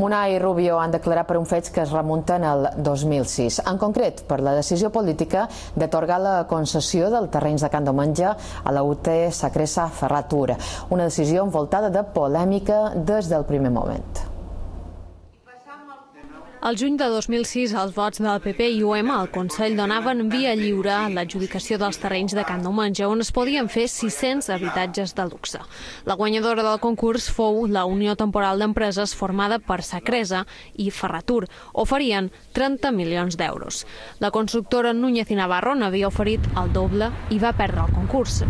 Munà i Rubio han declarat per un fets que es remunten al 2006. En concret, per la decisió política d'atorgar la concessió dels terrenys de Can Domenge a la UT Sacresa Ferratur. Una decisió envoltada de polèmica des del primer moment. Al juny de 2006, els vots del PP i UM al Consell donaven via lliure a l'adjudicació dels terrenys de Can Domenge, on es podien fer 600 habitatges de luxe. La guanyadora del concurs fou la Unió Temporal d'Empreses formada per Sacresa i Ferratur. Oferien 30 milions d'euros. La constructora Núñez i Navarro n'havia oferit el doble i va perdre el concurs.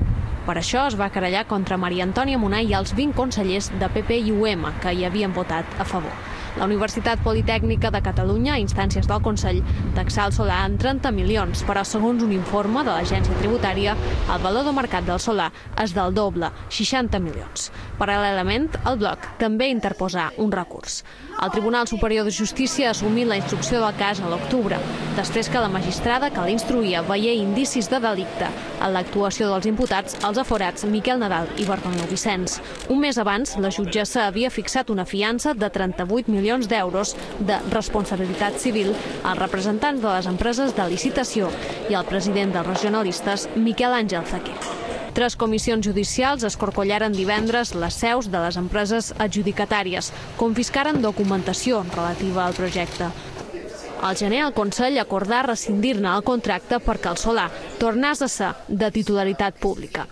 Per això es va querellar contra Maria Antònia Munà i els 20 consellers de PP i UM que hi havien votat a favor. La Universitat Politècnica de Catalunya, a instàncies del Consell, taxà el solar en 30 milions, però segons un informe de l'Agència Tributària, el valor de mercat del solar és del doble, 60 milions. Paral·lelament, el bloc també interposà un recurs. El Tribunal Superior de Justícia assumí la instrucció del cas a l'octubre, després que la magistrada que l'instruïa veié indicis de delicte en l'actuació dels imputats, els aforats Miquel Nadal i Bartomeu Vicenç. Un mes abans, la jutgessa havia fixat una fiança de 38 milions d'euros de responsabilitat civil als representants de les empreses de licitació i al president dels regionalistes, Miquel Àngel Zaquer. 3 comissions judicials escorcollaren divendres les seus de les empreses adjudicatàries, confiscaren documentació relativa al projecte. Al gener, el Consell acordà rescindir-ne el contracte perquè el solar tornés a ser de titularitat pública.